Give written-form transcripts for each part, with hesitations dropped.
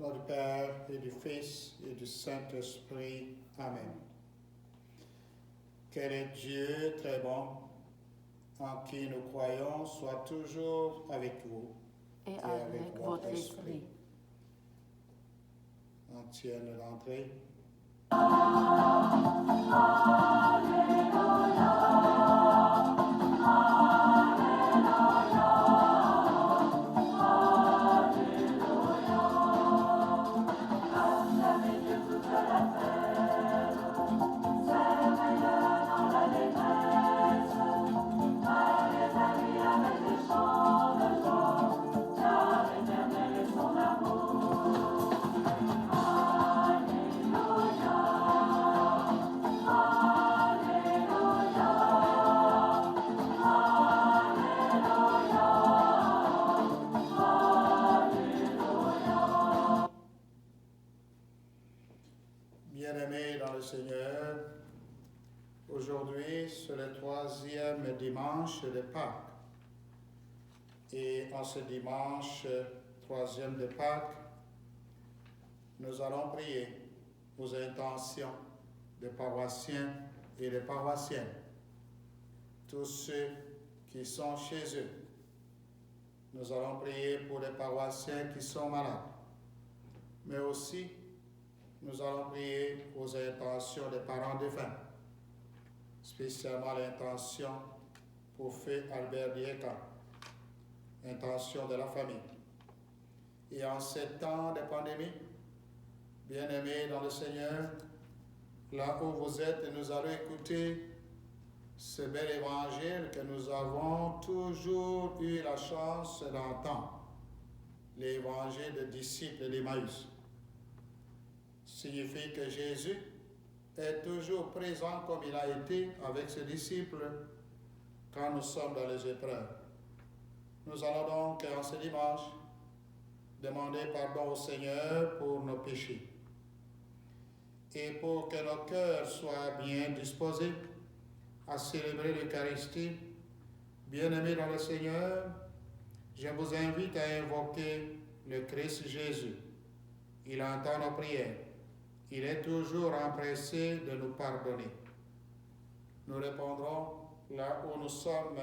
nom du Père et du Fils et du Saint-Esprit. Amen. Que le Dieu très bon, en qui nous croyons, soit toujours avec vous et avec votre esprit. Antienne d'entrée. Bien-aimés dans le Seigneur, aujourd'hui c'est le 3e dimanche de Pâques. Et en ce dimanche 3e de Pâques, nous allons prier aux intentions des paroissiens et des paroissiennes, tous ceux qui sont chez eux. Nous allons prier pour les paroissiens qui sont malades, mais aussi nous allons prier aux intentions des parents défunts, spécialement l'intention pour Feu Albert Dieka, intention de la famille. Et en ces temps de pandémie, bien-aimés dans le Seigneur, là où vous êtes, nous allons écouter ce bel évangile que nous avons toujours eu la chance d'entendre, l'évangile des disciples d'Emmaüs. Signifie que Jésus est toujours présent comme il a été avec ses disciples quand nous sommes dans les épreuves. Nous allons donc en ce dimanche demander pardon au Seigneur pour nos péchés et pour que nos cœurs soient bien disposés à célébrer l'Eucharistie. Bien-aimés dans le Seigneur, je vous invite à invoquer le Christ Jésus. Il entend nos prières. Il est toujours empressé de nous pardonner. Nous répondrons là où nous sommes,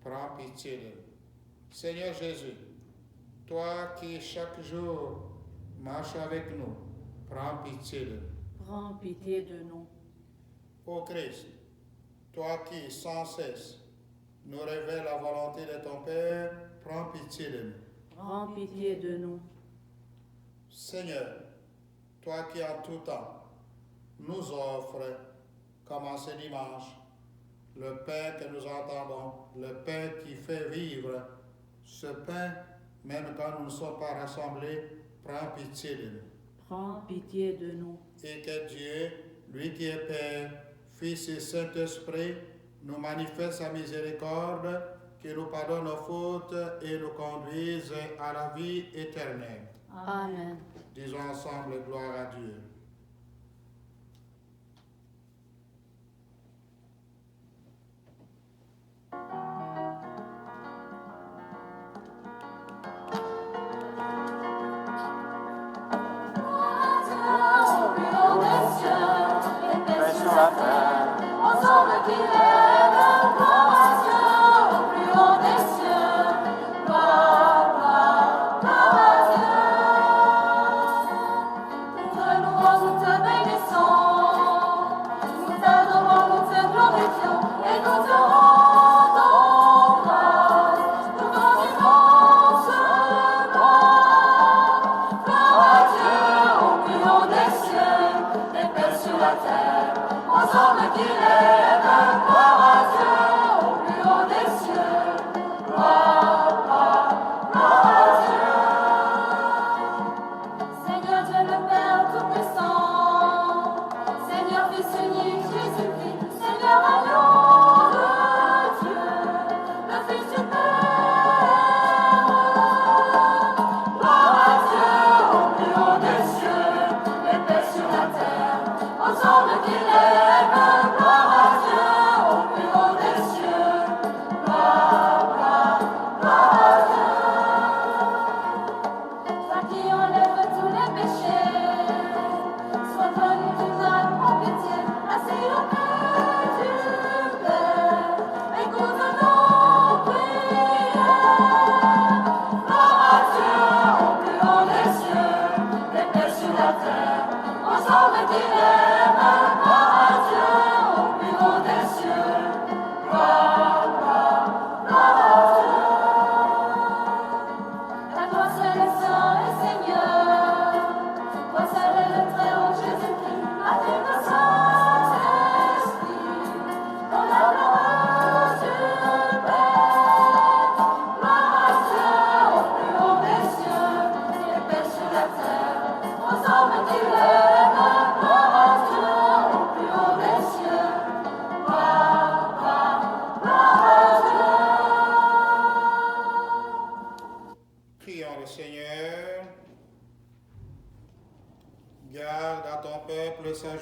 prends pitié de nous. Seigneur Jésus, toi qui chaque jour marches avec nous, prends pitié de nous. Prends pitié de nous. Ô Christ, toi qui sans cesse nous révèles la volonté de ton Père, prends pitié de nous. Prends pitié de nous. Seigneur, toi qui en tout temps nous offres, comme en ce dimanche, le pain que nous entendons, le pain qui fait vivre, ce pain, même quand nous ne sommes pas rassemblés, prends pitié de nous. Prends pitié de nous. Et que Dieu, lui qui est Père, Fils et Saint-Esprit, nous manifeste sa miséricorde, qui nous pardonne nos fautes et nous conduise à la vie éternelle. Amen. Disons ensemble gloire à Dieu. Gloire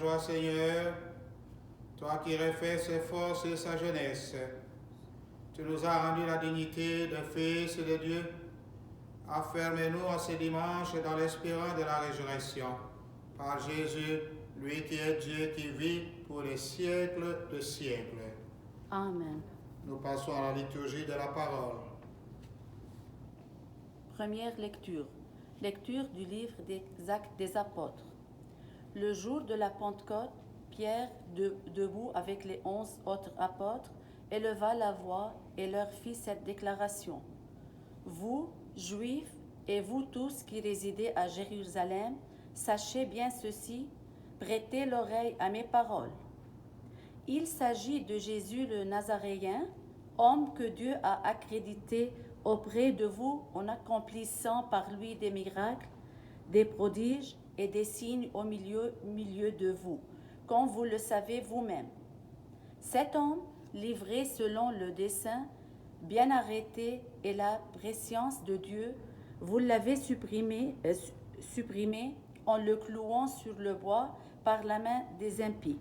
joie, Seigneur, toi qui refais ses forces et sa jeunesse. Tu nous as rendu la dignité de fils de Dieu. Affermez-nous en ce dimanche dans l'espérance de la résurrection. Par Jésus, lui qui est Dieu, qui vit pour les siècles de siècles. Amen. Nous passons à la liturgie de la parole. Première lecture. Lecture du livre des Actes des Apôtres. Le jour de la Pentecôte, Pierre, debout avec les 11 autres apôtres, éleva la voix et leur fit cette déclaration. Vous, Juifs, et vous tous qui résidez à Jérusalem, sachez bien ceci, prêtez l'oreille à mes paroles. Il s'agit de Jésus le Nazaréen, homme que Dieu a accrédité auprès de vous en accomplissant par lui des miracles, des prodiges et des signes au milieu de vous, comme vous le savez vous-même. Cet homme, livré selon le dessein, bien arrêté et la préscience de Dieu, vous l'avez supprimé en le clouant sur le bois par la main des impies.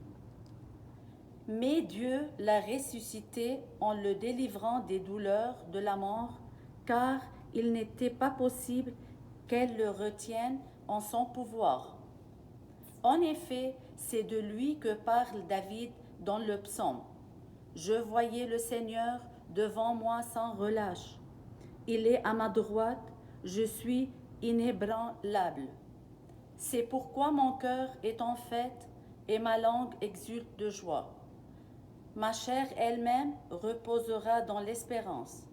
Mais Dieu l'a ressuscité en le délivrant des douleurs de la mort, car il n'était pas possible qu'elle le retienne en son pouvoir. En effet, c'est de lui que parle David dans le psaume. Je voyais le Seigneur devant moi sans relâche. Il est à ma droite, je suis inébranlable. C'est pourquoi mon cœur est en fête et ma langue exulte de joie. Ma chair elle-même reposera dans l'espérance.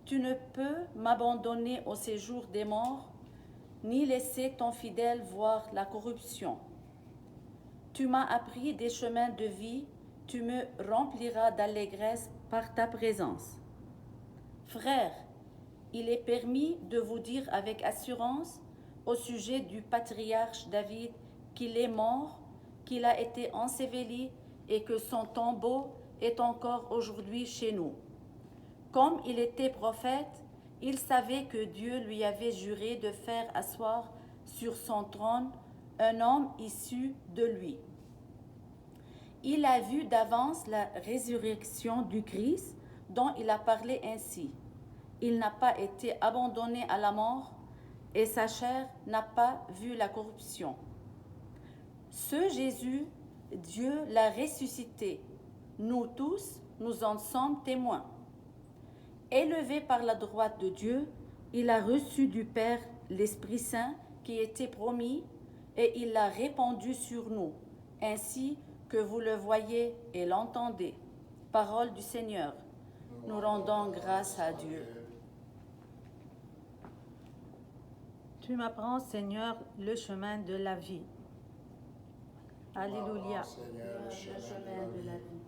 Tu ne peux m'abandonner au séjour des morts, ni laisser ton fidèle voir la corruption. Tu m'as appris des chemins de vie, tu me rempliras d'allégresse par ta présence. Frères, il est permis de vous dire avec assurance au sujet du patriarche David qu'il est mort, qu'il a été enseveli et que son tombeau est encore aujourd'hui chez nous. Comme il était prophète, il savait que Dieu lui avait juré de faire asseoir sur son trône un homme issu de lui. Il a vu d'avance la résurrection du Christ dont il a parlé ainsi. Il n'a pas été abandonné à la mort et sa chair n'a pas vu la corruption. Ce Jésus, Dieu l'a ressuscité. Nous tous, nous en sommes témoins. Élevé par la droite de Dieu, il a reçu du Père l'Esprit Saint qui était promis et il l'a répandu sur nous, ainsi que vous le voyez et l'entendez. Parole du Seigneur. Nous rendons grâce à Dieu. Tu m'apprends, Seigneur, le chemin de la vie. Alléluia. Seigneur, le chemin de la vie.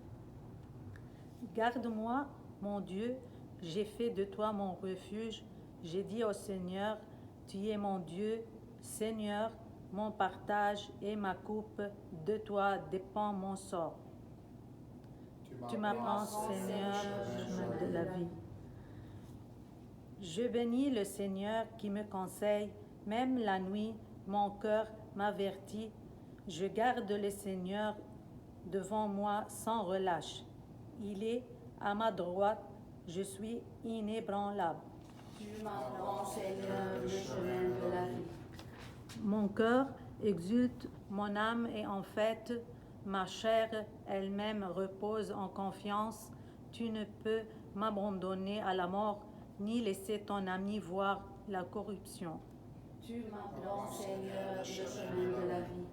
Garde-moi, mon Dieu, j'ai fait de toi mon refuge. J'ai dit au Seigneur, tu es mon Dieu. Seigneur, mon partage et ma coupe, de toi dépend mon sort. Tu m'apprends, Seigneur, le chemin de la vie. Je bénis le Seigneur qui me conseille, même la nuit, mon cœur m'avertit. Je garde le Seigneur devant moi sans relâche. Il est à ma droite, je suis inébranlable. Tu m'apprends, Seigneur, le chemin de la vie. Mon cœur exulte, mon âme est en fête, ma chair elle-même repose en confiance. Tu ne peux m'abandonner à la mort, ni laisser ton ami voir la corruption. Tu m'apprends, Seigneur, le chemin de la vie.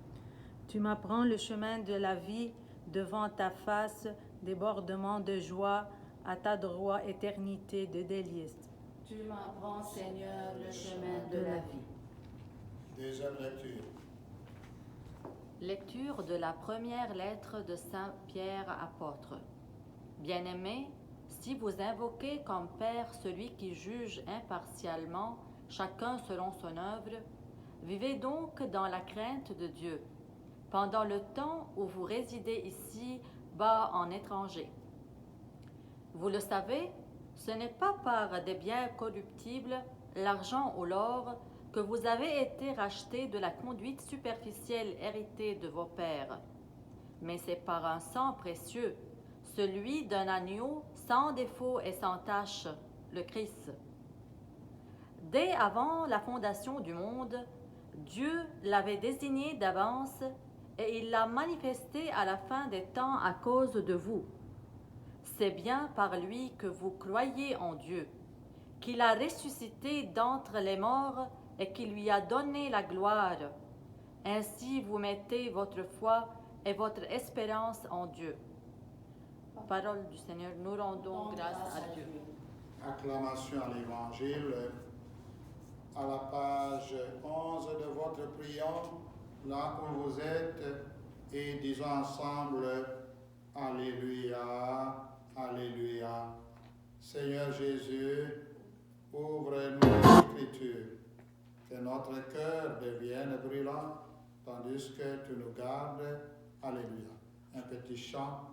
Tu m'apprends le chemin de la vie, devant ta face, débordement de joie, à ta droite, éternité de délices. Tu m'apprends, Seigneur, le chemin de la vie. Deuxième lecture. Lecture de la première lettre de Saint Pierre apôtre. Bien-aimés, si vous invoquez comme Père celui qui juge impartialement, chacun selon son œuvre, vivez donc dans la crainte de Dieu, pendant le temps où vous résidez ici-bas en étranger. Vous le savez, ce n'est pas par des biens corruptibles, l'argent ou l'or, que vous avez été rachetés de la conduite superficielle héritée de vos pères. Mais c'est par un sang précieux, celui d'un agneau sans défaut et sans tache, le Christ. Dès avant la fondation du monde, Dieu l'avait désigné d'avance et il l'a manifesté à la fin des temps à cause de vous. C'est bien par lui que vous croyez en Dieu, qu'il a ressuscité d'entre les morts et qu'il lui a donné la gloire. Ainsi vous mettez votre foi et votre espérance en Dieu. Parole du Seigneur, nous rendons grâce à Dieu. Acclamation à l'Évangile. À la page 11 de votre prière, là où vous êtes, et disons ensemble Alléluia, Alléluia. Seigneur Jésus, ouvre-nous l'Écriture, que notre cœur devienne brûlant, tandis que tu nous gardes. Alléluia. Un petit chant.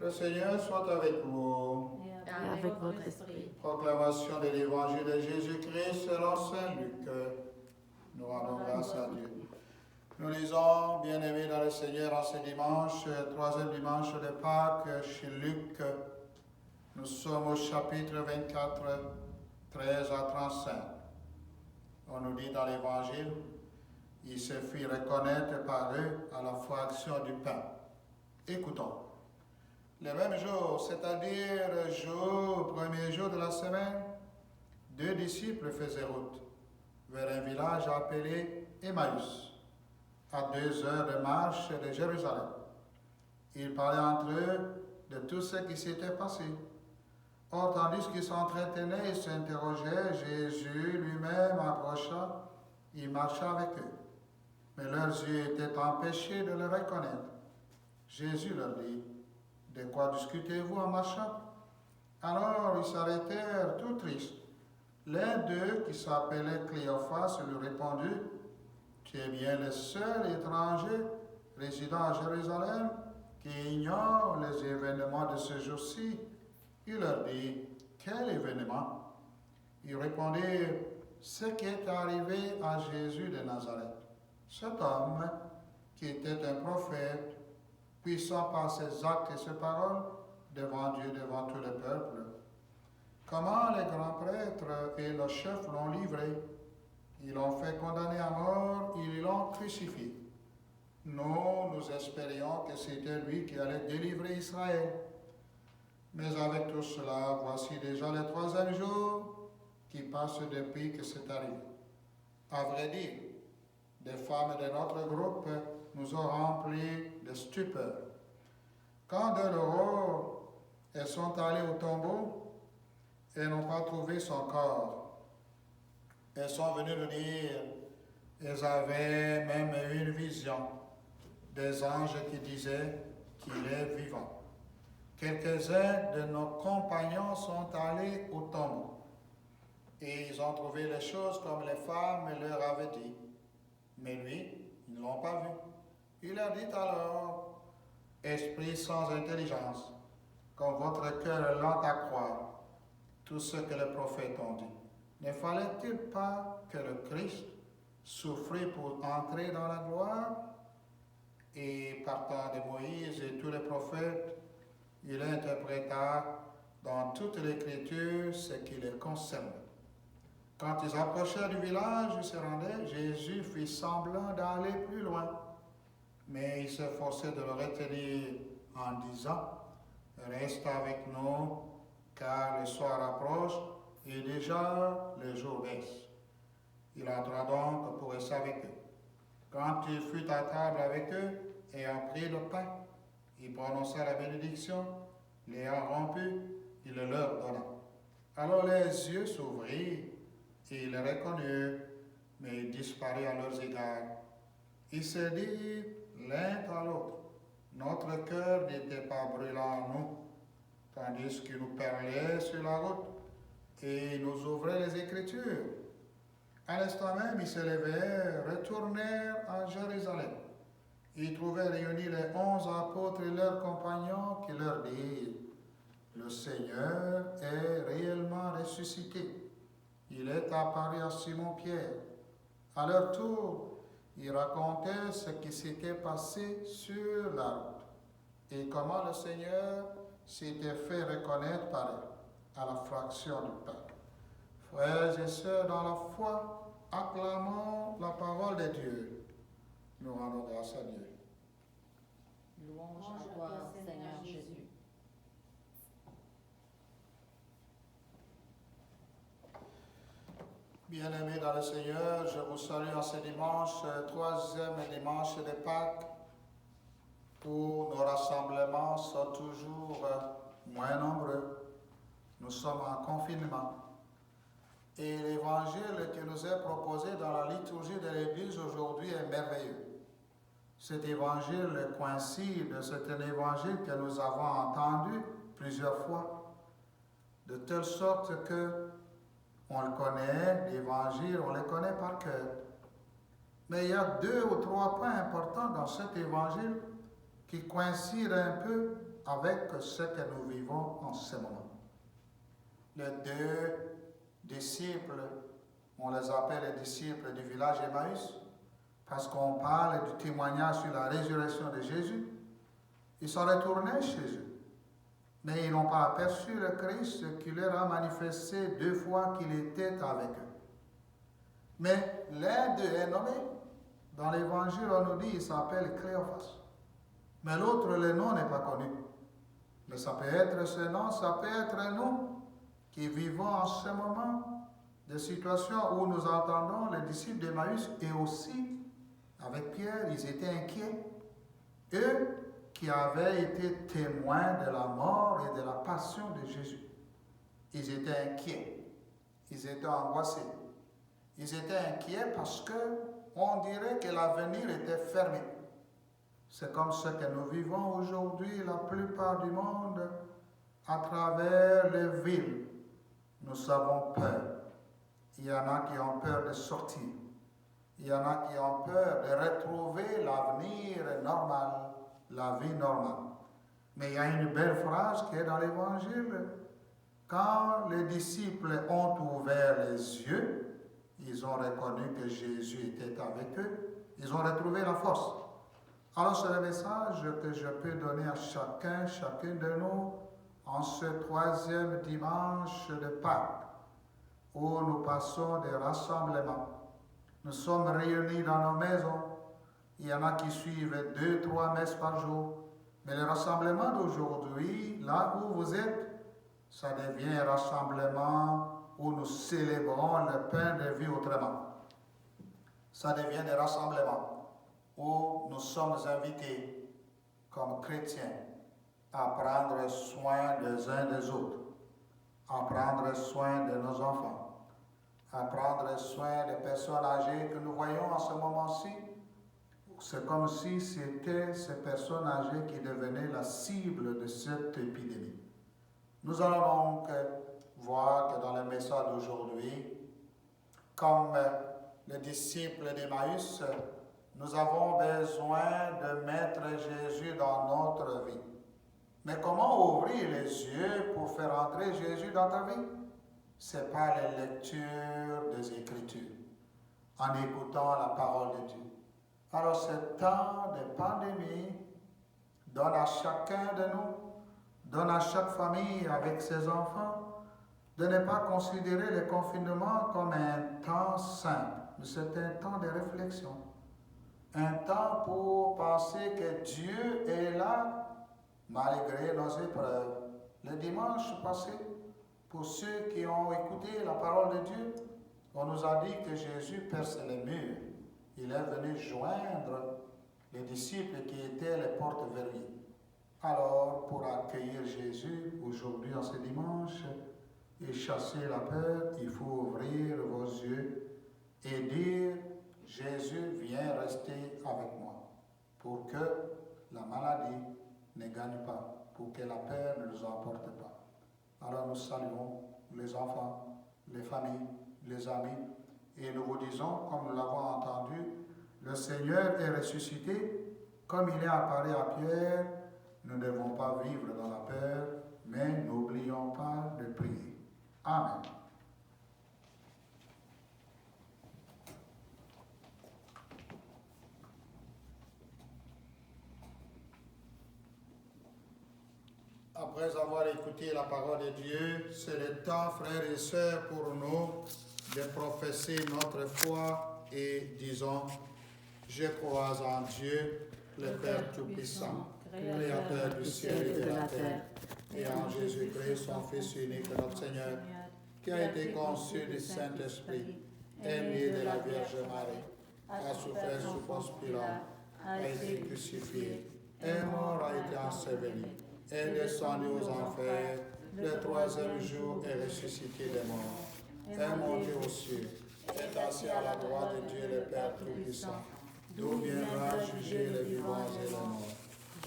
Le Seigneur soit avec vous. Et avec votre esprit. Proclamation de l'Évangile de Jésus-Christ selon Saint Luc. Nous rendons grâce à Dieu. Nous lisons, bien-aimés dans le Seigneur, en ce dimanche, troisième dimanche de Pâques, chez Luc. Nous sommes au chapitre 24, 13 à 35. On nous dit dans l'Évangile, il se fit reconnaître par eux à la fraction du pain. Écoutons. Le même jour, c'est-à-dire premier jour de la semaine, 2 disciples faisaient route vers un village appelé Emmaüs, à 2 heures de marche de Jérusalem. Ils parlaient entre eux de tout ce qui s'était passé. Or, tandis qu'ils s'entretenaient et s'interrogeaient, Jésus lui-même approcha, il marcha avec eux. Mais leurs yeux étaient empêchés de le reconnaître. Jésus leur dit, « De quoi discutez-vous en marchant ?» Alors ils s'arrêtèrent tout tristes. L'un d'eux, qui s'appelait Cléophas, lui répondit, « Tu es bien le seul étranger résidant à Jérusalem qui ignore les événements de ce jour-ci. » Il leur dit, « Quel événement ?» Ils répondirent, « Ce qui est arrivé à Jésus de Nazareth. Cet homme, qui était un prophète, puissant par ses actes et ses paroles, devant Dieu, devant tout le peuple. Comment les grands prêtres et le chef l'ont livré. Ils l'ont fait condamner à mort, ils l'ont crucifié. Nous espérions que c'était lui qui allait délivrer Israël. Mais avec tout cela, voici déjà le 3e jour qui passe depuis que c'est arrivé. À vrai dire, des femmes de notre groupe nous ont remplis de stupeur. Quand de l'aurore, elles sont allées au tombeau et n'ont pas trouvé son corps. Elles sont venues nous dire, elles avaient même eu une vision des anges qui disaient qu'il est vivant. Quelques-uns de nos compagnons sont allés au tombeau et ils ont trouvé les choses comme les femmes leur avaient dit. Mais lui, ils ne l'ont pas vu. Il leur dit alors, « Esprit sans intelligence, comme votre cœur est lent à croire tout ce que les prophètes ont dit. Ne fallait-il pas que le Christ souffrit pour entrer dans la gloire ?» Et partant de Moïse et tous les prophètes, il interpréta dans toute l'Écriture ce qui les concerne. Quand ils approchèrent du village où se rendaient, Jésus fit semblant d'aller plus loin. Mais il s'efforçait de le retenir en disant, « Reste avec nous, car le soir approche et déjà le jour baisse. » Il entra donc pour rester avec eux. Quand il fut à table avec eux et a pris le pain, il prononça la bénédiction, l'ayant rompu, il le leur donna. Alors les yeux s'ouvrirent et ils le reconnurent, mais il disparut à leurs égards. Ils se dirent l'un à l'autre, notre cœur n'était pas brûlant en nous, tandis qu'il nous parlait sur la route et il nous ouvrait les Écritures. À l'instant même, ils se levèrent, retournèrent à Jérusalem. Ils trouvèrent réunis les 11 apôtres et leurs compagnons qui leur dirent: le Seigneur est réellement ressuscité. Il est apparu à Simon-Pierre. À leur tour, ils racontaient ce qui s'était passé sur la route et comment le Seigneur s'était fait reconnaître par eux à la fraction du pain. Frères et sœurs dans la foi, acclamons la parole de Dieu. Nous rendons grâce à Dieu. Louange à toi, Seigneur Jésus. Bien-aimés dans le Seigneur, je vous salue en ce dimanche, troisième dimanche de Pâques, où nos rassemblements sont toujours moins nombreux. Nous sommes en confinement. Et l'évangile qui nous est proposé dans la liturgie de l'Église aujourd'hui est merveilleux. Cet évangile coïncide, c'est un évangile que nous avons entendu plusieurs fois, de telle sorte que on le connaît, l'évangile, on le connaît par cœur. Mais il y a 2 ou 3 points importants dans cet évangile qui coïncident un peu avec ce que nous vivons en ce moment. Les 2 disciples, on les appelle les disciples du village Emmaüs, parce qu'on parle du témoignage sur la résurrection de Jésus. Ils sont retournés chez eux, mais ils n'ont pas aperçu le Christ qui leur a manifesté 2 fois qu'il était avec eux. Mais l'un d'eux est nommé. Dans l'Évangile, on nous dit qu'il s'appelle Cléophas. Mais l'autre, le nom n'est pas connu. Mais ça peut être ce nom, ça peut être nous qui vivons en ce moment des situations où nous entendons les disciples d'Emmaüs et aussi avec Pierre, ils étaient inquiets. Eux qui avaient été témoins de la mort et de la passion de Jésus. Ils étaient inquiets. Ils étaient angoissés. Ils étaient inquiets parce qu'on dirait que l'avenir était fermé. C'est comme ce que nous vivons aujourd'hui, la plupart du monde, à travers les villes. Nous avons peur. Il y en a qui ont peur de sortir. Il y en a qui ont peur de retrouver l'avenir normal, la vie normale. Mais il y a une belle phrase qui est dans l'Évangile. Quand les disciples ont ouvert les yeux, ils ont reconnu que Jésus était avec eux. Ils ont retrouvé la force. Alors c'est le message que je peux donner à chacune de nous en ce 3e dimanche de Pâques, où nous passons des rassemblements. Nous sommes réunis dans nos maisons. Il y en a qui suivent 2-3 messes par jour. Mais le rassemblement d'aujourd'hui, là où vous êtes, ça devient un rassemblement où nous célébrons le pain de vie autrement. Ça devient des rassemblements où nous sommes invités comme chrétiens à prendre soin des uns des autres, à prendre soin de nos enfants, à prendre soin des personnes âgées que nous voyons en ce moment-ci. C'est comme si c'était ces personnes âgées qui devenaient la cible de cette épidémie. Nous allons donc voir que dans le message d'aujourd'hui, comme les disciples d'Emmaüs, nous avons besoin de mettre Jésus dans notre vie. Mais comment ouvrir les yeux pour faire entrer Jésus dans ta vie? C'est par la lecture des Écritures, en écoutant la parole de Dieu. Alors, ce temps de pandémie donne à chacun de nous, donne à chaque famille avec ses enfants, de ne pas considérer le confinement comme un temps simple, mais c'est un temps de réflexion. Un temps pour penser que Dieu est là malgré nos épreuves. Le dimanche passé, pour ceux qui ont écouté la parole de Dieu, On nous a dit que Jésus perce les murs. Il est venu joindre les disciples qui étaient les portes verrouillées. Alors, pour accueillir Jésus, aujourd'hui, en ce dimanche, et chasser la peur, il faut ouvrir vos yeux et dire, Jésus, viens rester avec moi, pour que la maladie ne gagne pas, pour que la peur ne nous emporte pas. Alors nous saluons les enfants, les familles, les amis, et nous vous disons, comme nous l'avons entendu, le Seigneur est ressuscité, comme il est apparu à Pierre, nous ne devons pas vivre dans la peur, mais n'oublions pas de prier. Amen. Après avoir écouté la parole de Dieu, c'est le temps, frères et sœurs, pour nous de professer notre foi et disons, je crois en Dieu, le Père Tout-Puissant, Créateur du ciel et de la terre, et en Jésus-Christ, son Fils unique, notre Seigneur, qui a été conçu du Saint-Esprit, est né de la Vierge Marie, a souffert sous Ponce Pilate, a été crucifié, est mort, a été enseveli, est descendu aux enfers, le troisième jour est ressuscité des morts, est monté aux cieux, est assis à la droite de Dieu le Père Tout-Puissant, d'où viendra juger les vivants et les morts.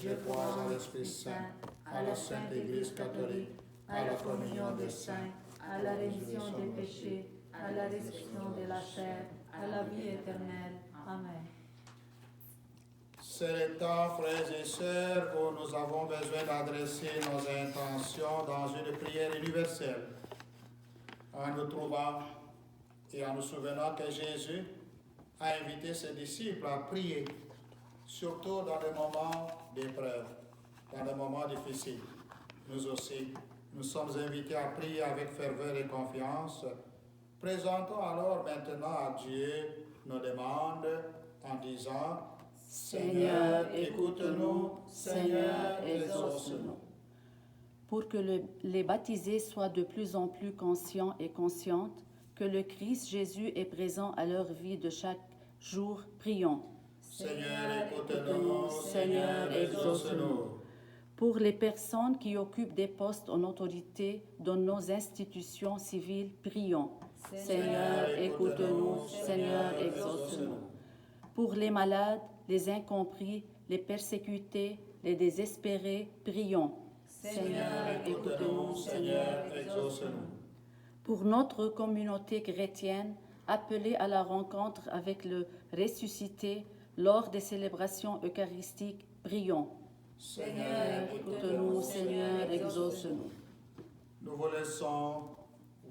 Je crois en l'Esprit Saint, à la Sainte Église catholique, à la communion des saints, à la rémission des péchés, à la résurrection de la chair, à la vie éternelle. Amen. C'est le temps, frères et sœurs, où nous avons besoin d'adresser nos intentions dans une prière universelle, en nous trouvant et en nous souvenant que Jésus a invité ses disciples à prier, surtout dans des moments d'épreuve, dans des moments difficiles. Nous aussi, nous sommes invités à prier avec ferveur et confiance. Présentons alors maintenant à Dieu nos demandes en disant, Seigneur, écoute-nous, Seigneur, exauce-nous. Pour que les baptisés soient de plus en plus conscients et conscientes que le Christ Jésus est présent à leur vie de chaque jour, prions. Seigneur, écoute-nous, Seigneur, exauce-nous. Pour les personnes qui occupent des postes en autorité dans nos institutions civiles, prions. Seigneur, écoute-nous, Seigneur, exauce-nous. Pour les malades, les incompris, les persécutés, les désespérés, prions. Seigneur, écoute-nous, Seigneur, exauce-nous. Pour notre communauté chrétienne, appelée à la rencontre avec le ressuscité lors des célébrations eucharistiques, prions. Seigneur, écoute-nous, Seigneur, exauce-nous. Nous vous laissons,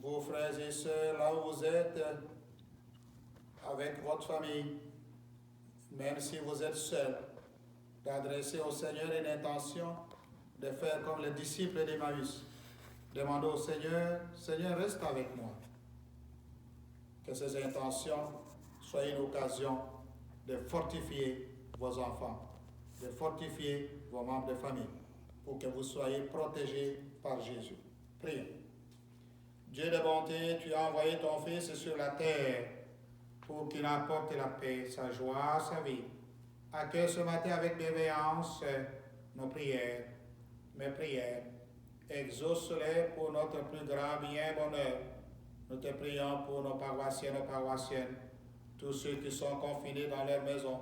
vos frères et sœurs, là où vous êtes, avec votre famille, même si vous êtes seuls, d'adresser au Seigneur une intention, de faire comme les disciples d'Emmaüs. Demandez au Seigneur, Seigneur, reste avec moi. Que ces intentions soient une occasion de fortifier vos enfants, de fortifier vos membres de famille, pour que vous soyez protégés par Jésus. Prions. Dieu de bonté, tu as envoyé ton Fils sur la terre pour qu'il apporte la paix, sa joie, sa vie. Accueille ce matin avec bienveillance nos prières, mes prières. Exauce-les pour notre plus grand bien bonheur. Nous te prions pour nos paroissiens, nos paroissiennes, tous ceux qui sont confinés dans leur maison.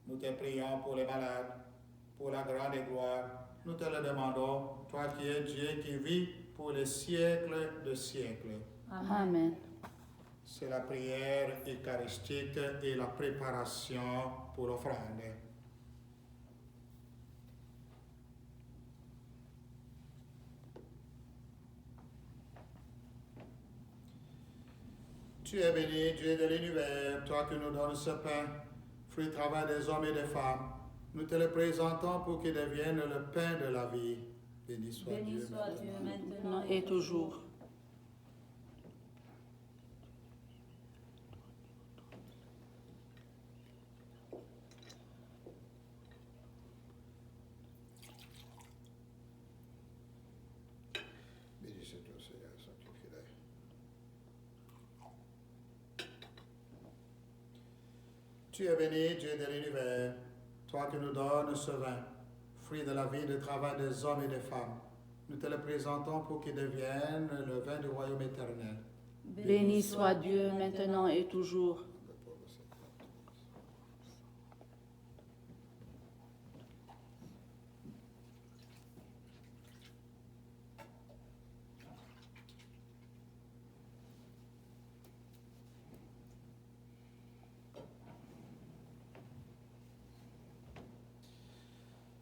Nous te prions pour les malades, pour la grande gloire. Nous te le demandons, toi qui es Dieu qui vis pour les siècles de siècles. Amen. C'est la prière eucharistique et la préparation pour l'offrande. Tu es béni, Dieu de l'univers, toi qui nous donnes ce pain, fruit du travail des hommes et des femmes. Nous te le présentons pour qu'il devienne le pain de la vie. Béni soit Dieu maintenant et toujours. Béni soit ton Seigneur, sanctifié. Tu es béni, Dieu de l'univers, toi qui nous donnes ce vin, fruit de la vie, du travail des hommes et des femmes. Nous te le présentons pour qu'il devienne le vin du royaume éternel. Béni soit Dieu maintenant et toujours.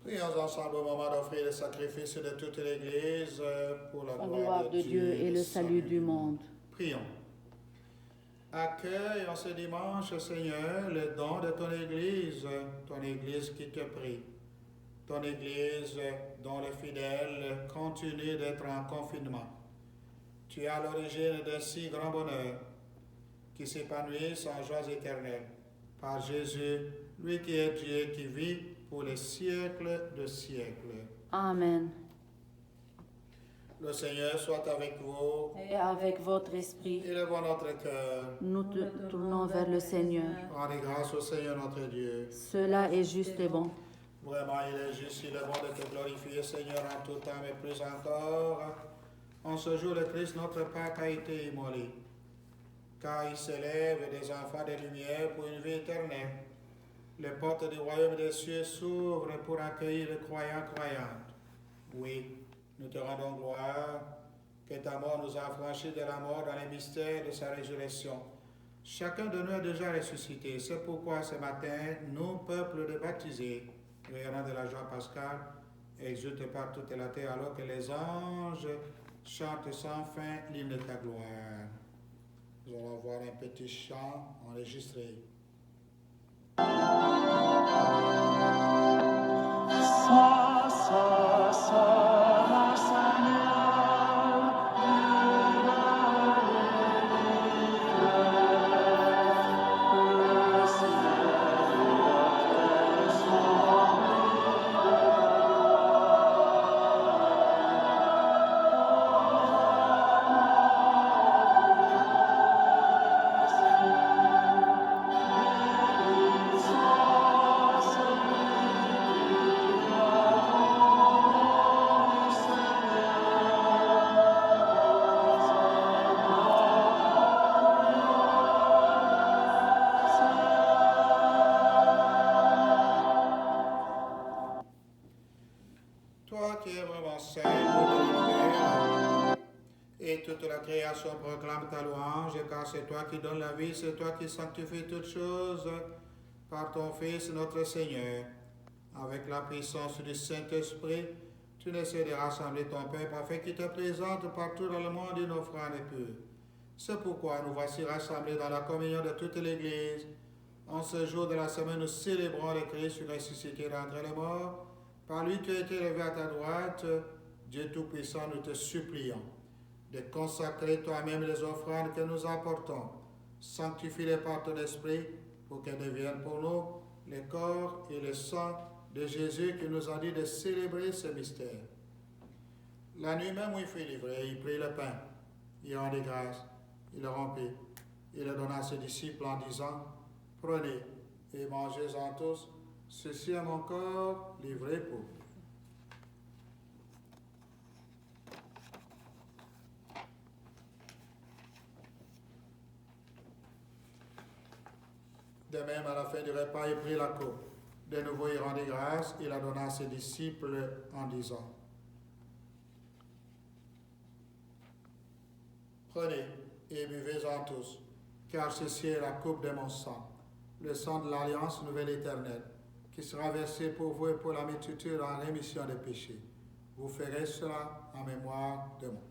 Prions ensemble au moment d'offrir le sacrifice de toute l'Église pour la gloire de Dieu et le salut du monde. Prions. Accueille en ce dimanche, Seigneur, le don de ton Église qui te prie, ton Église dont les fidèles continuent d'être en confinement. Tu es à l'origine d'un si grand bonheur qui s'épanouisse en joie éternelle par Jésus, lui qui est Dieu, qui vit pour les siècles de siècles. Amen. Le Seigneur soit avec vous. Et avec votre esprit, Élevons notre cœur. nous te tournons vers le Seigneur. Rendez grâce au Seigneur notre Dieu. Cela est juste et bon. Vraiment, il est juste, il est bon de te glorifier, Seigneur, en tout temps, mais plus encore. En ce jour, le Christ, notre Pâque, a été immolé, car il s'élève des enfants des lumières pour une vie éternelle. Les portes du royaume des cieux s'ouvrent pour accueillir les croyants croyantes. Oui, nous te rendons gloire, que ta mort nous a affranchis de la mort dans les mystères de sa résurrection. Chacun de nous est déjà ressuscité. C'est pourquoi ce matin, nous, peuple de baptisés, rayonnant de la joie pascale, exultent par toute la terre alors que les anges chantent sans fin l'hymne de ta gloire. Nous allons voir un petit chant enregistré. Ça, mon Seigneur, le ciel et la terre sont Toi qui es vraiment Seigneur de l'univers, et toute la création proclame ta louange, car c'est toi qui donnes la vie, c'est toi qui sanctifies toutes choses par ton Fils notre Seigneur. Avec la puissance du Saint-Esprit, tu n'essaies de rassembler ton peuple afin qu'il te présente partout dans le monde une offrande pure. C'est pourquoi nous voici rassemblés dans la communion de toute l'Église. En ce jour de la semaine, nous célébrons le Christ ressuscité d'entre les morts. Par lui, tu as été élevé à ta droite. Dieu Tout-Puissant, nous te supplions de consacrer toi-même les offrandes que nous apportons. Sanctifie-les par ton esprit pour qu'elles deviennent pour nous le corps et le sang de Jésus qui nous a dit de célébrer ce mystère. La nuit même où il fut livré, il prit le pain, il rendit grâce, il le rompit, il le donna à ses disciples en disant, « Prenez et mangez-en tous, ceci est mon corps livré pour vous. » De même, à la fin du repas, il prit la coupe. De nouveau, il rendit grâce, il la donna à ses disciples en disant, « Prenez et buvez-en tous, car ceci est la coupe de mon sang, le sang de l'Alliance nouvelle éternelle, qui sera versé pour vous et pour la multitude en rémission des péchés. Vous ferez cela en mémoire de moi. »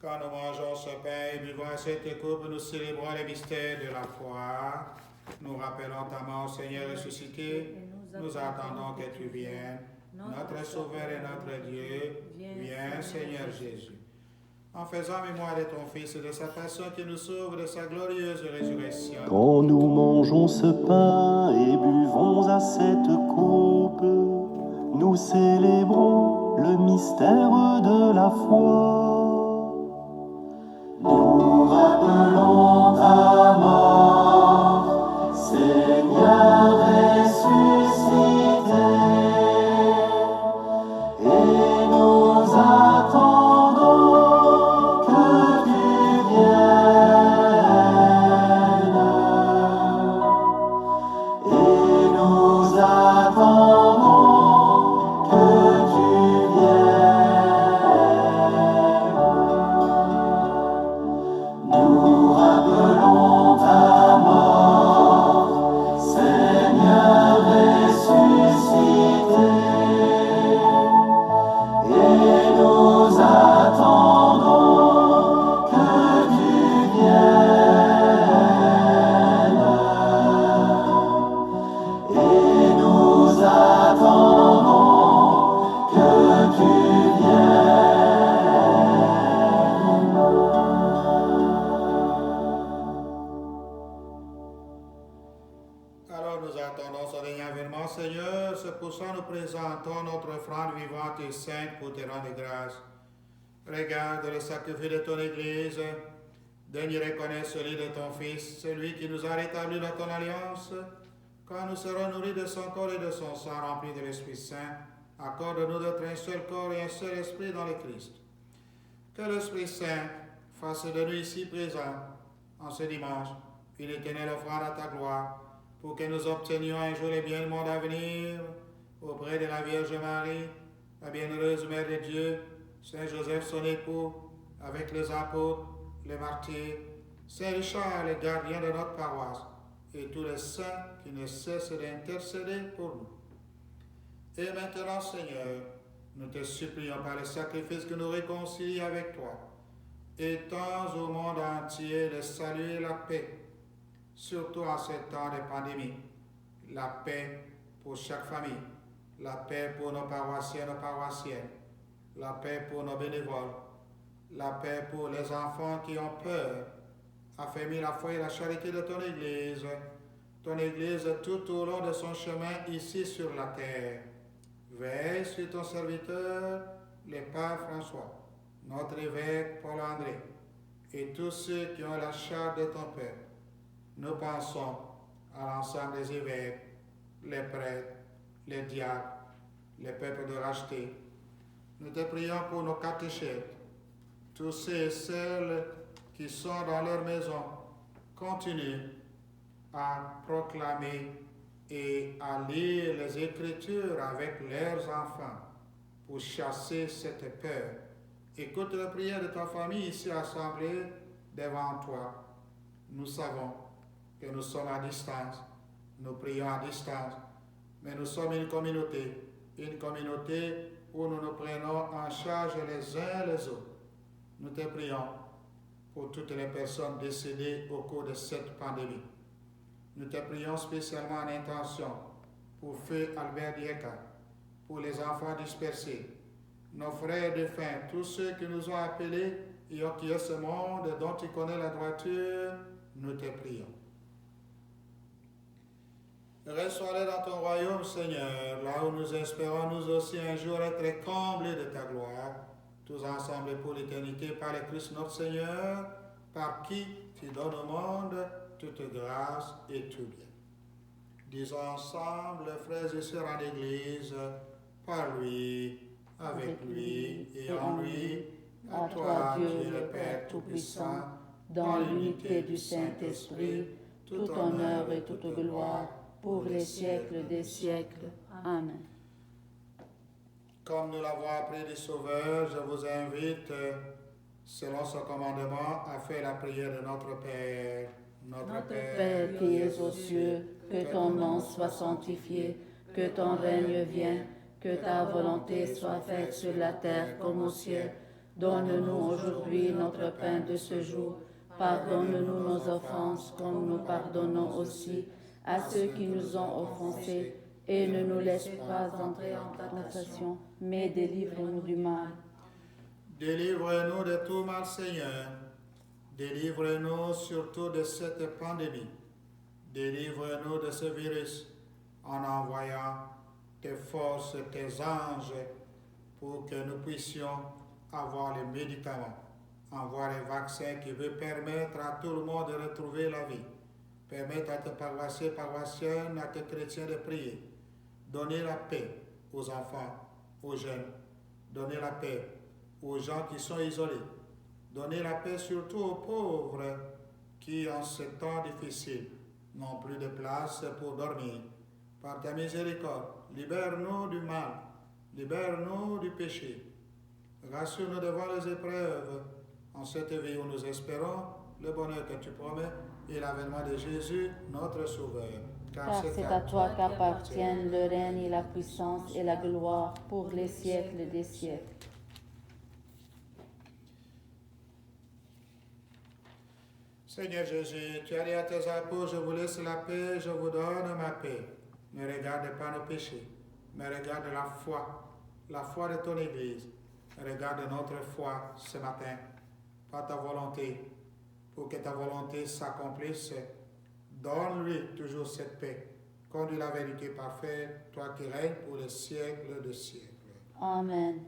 Quand nous mangeons ce pain et buvons cette coupe, nous célébrons les mystères de la foi. Nous rappelons ta mort, Seigneur ressuscité. Nous attendons que tu viennes. Notre Sauveur et notre Dieu, viens, Seigneur Jésus. En faisant mémoire de ton Fils et de sa passion qui nous sauve de sa glorieuse résurrection. Quand nous mangeons ce pain et buvons à cette coupe, nous célébrons le mystère de la foi. Nous rappelons ta mort, Seigneur ressuscité, et nous attendons que tu viennes. Et nous attendons que tu viennes. Nous rappelons ta mort, Seigneur ressuscité, et nous attendons que tu viennes. Et nous attendons que tu viennes. Alors nous attendons ce dernier avènement, Seigneur. C'est pour ça nous présentons notre offrande vivante et sainte pour te rendre grâce. Regarde le sacrifice de ton Église. Daigne reconnaître celui de ton Fils, celui qui nous a rétablis dans ton alliance. Quand nous serons nourris de son corps et de son sang, remplis de l'Esprit Saint, accorde-nous d'être un seul corps et un seul esprit dans le Christ. Que l'Esprit Saint fasse de nous ici présents, en ce dimanche, une éternelle offrande à ta gloire, pour que nous obtenions un jour les biens du monde à venir, auprès de la Vierge Marie, la bienheureuse Mère de Dieu, Saint Joseph son époux, avec les apôtres, les martyrs, Saint Richard, les gardiens de notre paroisse, et tous les saints qui ne cessent d'intercéder pour nous. Et maintenant, Seigneur, nous te supplions par le sacrifice que nous réconcilions avec toi, étends au monde entier le salut et la paix, surtout en ce temps de pandémie. La paix pour chaque famille, la paix pour nos paroissiens, nos paroissiennes, la paix pour nos bénévoles, la paix pour les enfants qui ont peur. Affermis la foi et la charité de ton Église tout au long de son chemin ici sur la terre. Veille sur ton serviteur, le Père François, notre évêque Paul-André, et tous ceux qui ont la charge de ton peuple. Nous pensons à l'ensemble des évêques, les prêtres, les diacres, les peuples de racheté. Nous te prions pour nos catéchètes, tous ceux et celles qui sont dans leur maison. Continuent à proclamer et à lire les Écritures avec leurs enfants pour chasser cette peur. Écoute la prière de ta famille ici assemblée devant toi. Nous savons que nous sommes à distance, nous prions à distance, mais nous sommes une communauté où nous nous prenons en charge les uns les autres. Nous te prions pour toutes les personnes décédées au cours de cette pandémie. Nous te prions spécialement en intention pour Feu Albert Dieka, pour les enfants dispersés, nos frères défunts, tous ceux qui nous ont appelés et qui est ce monde dont tu connais la droiture, nous te prions. Reçois-les dans ton royaume, Seigneur, là où nous espérons nous aussi un jour être comblés de ta gloire, tous ensemble pour l'éternité, par le Christ notre Seigneur, par qui tu donnes au monde toute grâce et tout bien. Disons ensemble, frères et sœurs en l'Église, par lui, avec lui et en lui, à toi, Dieu le Père Tout-Puissant, dans l'unité du Saint-Esprit, tout honneur et toute gloire, pour les siècles des siècles. Amen. Comme nous l'avons appris du Sauveur, je vous invite, selon son commandement, à faire la prière de notre Père. Notre Père qui es aux cieux, que ton nom soit sanctifié, que ton règne vienne, que ta volonté soit faite sur la terre comme au ciel. Donne-nous aujourd'hui notre pain de ce jour. Pardonne-nous nos offenses comme nous pardonnons aussi à ceux qui nous ont offensés. Et ne nous laisse pas entrer en tentation, mais délivre-nous du mal. Délivre-nous de tout mal, Seigneur. Délivre-nous surtout de cette pandémie. Délivre-nous de ce virus en envoyant tes forces, tes anges, pour que nous puissions avoir les médicaments, avoir les vaccins qui veulent permettre à tout le monde de retrouver la vie, permettre à tes paroissiens, paroissiennes, à tes chrétiens de prier, donner la paix aux enfants, aux jeunes, donner la paix aux gens qui sont isolés, donner la paix surtout aux pauvres qui, en ce temps difficile, n'ont plus de place pour dormir. Par ta miséricorde, libère-nous du mal, libère-nous du péché. Rassure-nous devant les épreuves. En cette vie où nous espérons le bonheur que tu promets et l'avènement de Jésus, notre Sauveur. Car c'est à toi qu'appartiennent le règne et la puissance et la gloire pour les siècles des siècles. Seigneur Jésus, tu as dit à tes apôtres, je vous laisse la paix, je vous donne ma paix. Ne regarde pas nos péchés, mais regarde la foi de ton Église. Regarde notre foi ce matin, par ta volonté, pour que ta volonté s'accomplisse. Donne-lui toujours cette paix. Conduis la vérité parfaite, toi qui règnes pour les siècles de siècles. Amen.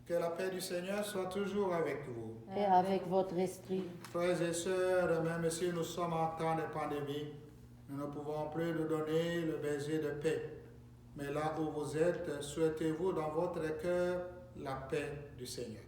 Que la paix du Seigneur soit toujours avec vous. Et avec votre esprit. Frères et sœurs, même si nous sommes en temps de pandémie, nous ne pouvons plus nous donner le baiser de paix. Mais là où vous êtes, souhaitez-vous dans votre cœur la paix du Seigneur.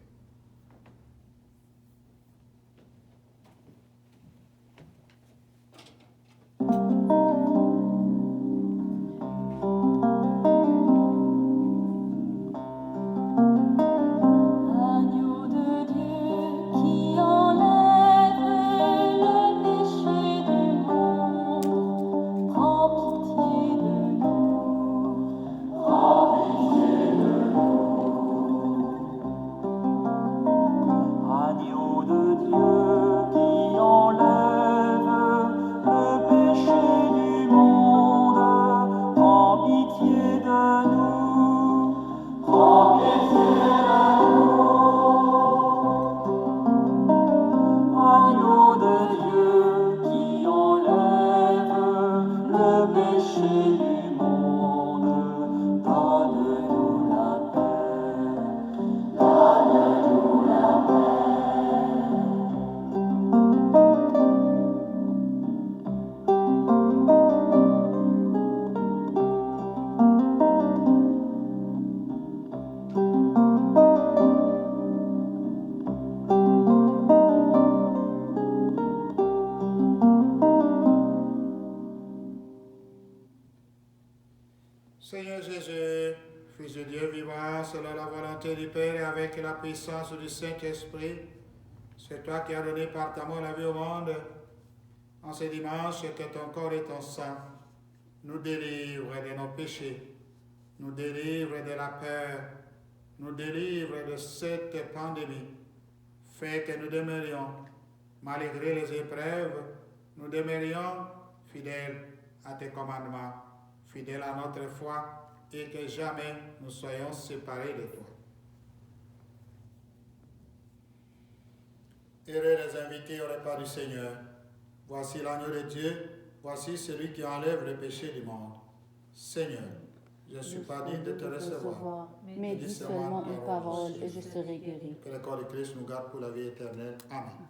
Seigneur Jésus, Fils de Dieu vivant, selon la volonté du Père et avec la puissance du Saint-Esprit, c'est toi qui as donné par ta mort la vie au monde. En ce dimanche, que ton corps et ton sang nous délivrent de nos péchés, nous délivrent de la peur, nous délivrent de cette pandémie. Fais que nous demeurions, malgré les épreuves, nous demeurions fidèles à tes commandements, fidèles à notre foi, et que jamais nous soyons séparés de toi. Heureux les invités au repas du Seigneur. Voici l'agneau de Dieu, voici celui qui enlève le péché du monde. Seigneur, je ne suis pas digne de te recevoir, mais dis seulement une parole et je serai guéri. Que le corps de Christ nous garde pour la vie éternelle. Amen.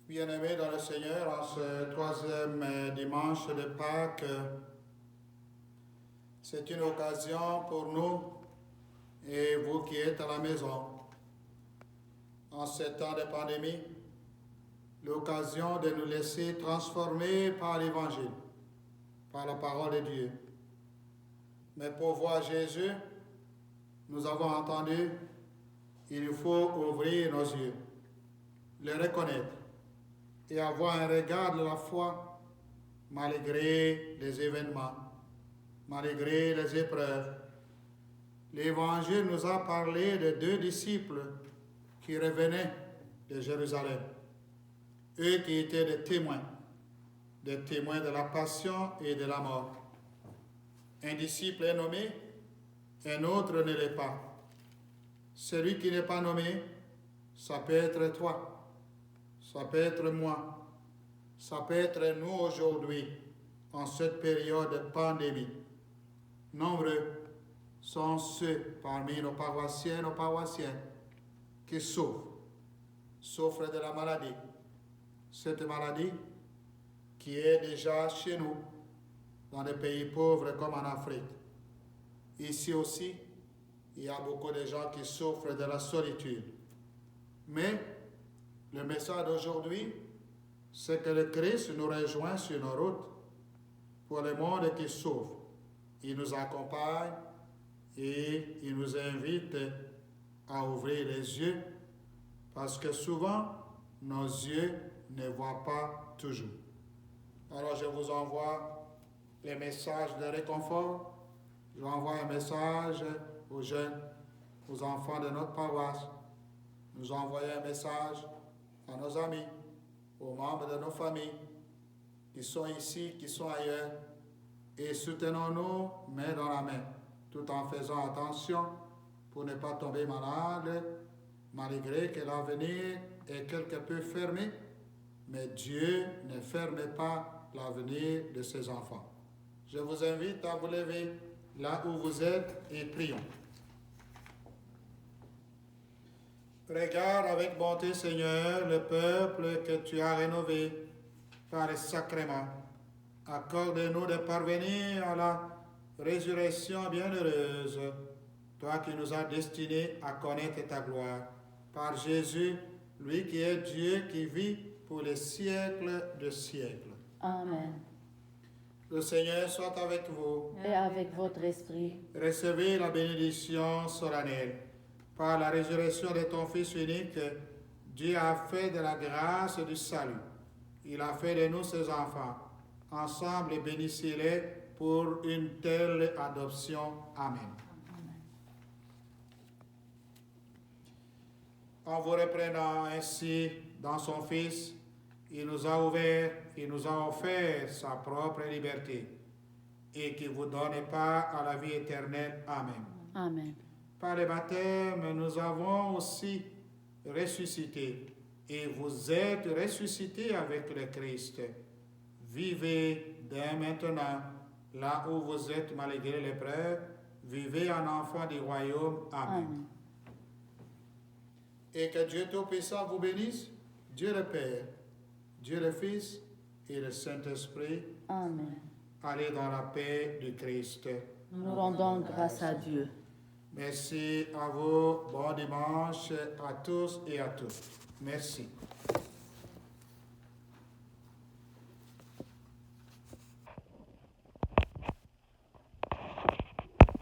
Bien-aimés dans le Seigneur, en ce troisième dimanche de Pâques, c'est une occasion pour nous et vous qui êtes à la maison, en ce temps de pandémie, l'occasion de nous laisser transformer par l'Évangile, par la parole de Dieu. Mais pour voir Jésus, nous avons entendu, il faut ouvrir nos yeux, le reconnaître et avoir un regard de la foi malgré les événements, malgré les épreuves. L'Évangile nous a parlé de 2 disciples qui revenaient de Jérusalem, eux qui étaient des témoins de la passion et de la mort. Un disciple est nommé, un autre ne l'est pas. Celui qui n'est pas nommé, ça peut être toi, ça peut être moi, ça peut être nous aujourd'hui, en cette période de pandémie. Nombreux sont ceux parmi nos paroissiens qui souffrent de la maladie. Cette maladie qui est déjà chez nous, dans des pays pauvres comme en Afrique. Ici aussi, il y a beaucoup de gens qui souffrent de la solitude. Mais le message d'aujourd'hui, c'est que le Christ nous rejoint sur nos routes pour le monde qui souffre. Il nous accompagne et il nous invite à ouvrir les yeux parce que souvent, nos yeux ne voient pas toujours. Alors je vous envoie les messages de réconfort. Je vous envoie un message aux jeunes, aux enfants de notre paroisse. Nous envoyons un message à nos amis, aux membres de nos familles qui sont ici, qui sont ailleurs. Et soutenons-nous main dans la main, tout en faisant attention pour ne pas tomber malade, malgré que l'avenir est quelque peu fermé. Mais Dieu ne ferme pas l'avenir de ses enfants. Je vous invite à vous lever là où vous êtes et prions. Regarde avec bonté, Seigneur, le peuple que tu as rénové par les sacrements. Accorde-nous de parvenir à la résurrection bienheureuse, toi qui nous as destinés à connaître ta gloire. Par Jésus, lui qui est Dieu, qui vit pour les siècles de siècles. Amen. Le Seigneur soit avec vous. Et avec votre esprit. Recevez la bénédiction solennelle. Par la résurrection de ton Fils unique, Dieu a fait de la grâce du salut. Il a fait de nous ses enfants. Ensemble, bénissez-les pour une telle adoption. Amen. En vous reprenant ainsi dans son Fils, il nous a offert sa propre liberté et qui vous donne part à la vie éternelle. Amen. Amen. Par le baptême, nous avons aussi ressuscité et vous êtes ressuscités avec le Christ. Vivez dès maintenant, là où vous êtes malgré l'épreuve, vivez en enfant du royaume. Amen. Amen. Et que Dieu Tout-Puissant vous bénisse, Dieu le Père, Dieu le Fils et le Saint-Esprit. Amen. Allez dans la paix du Christ. Nous rendons grâce à Dieu. Merci à vous. Bon dimanche à tous et à toutes. Merci.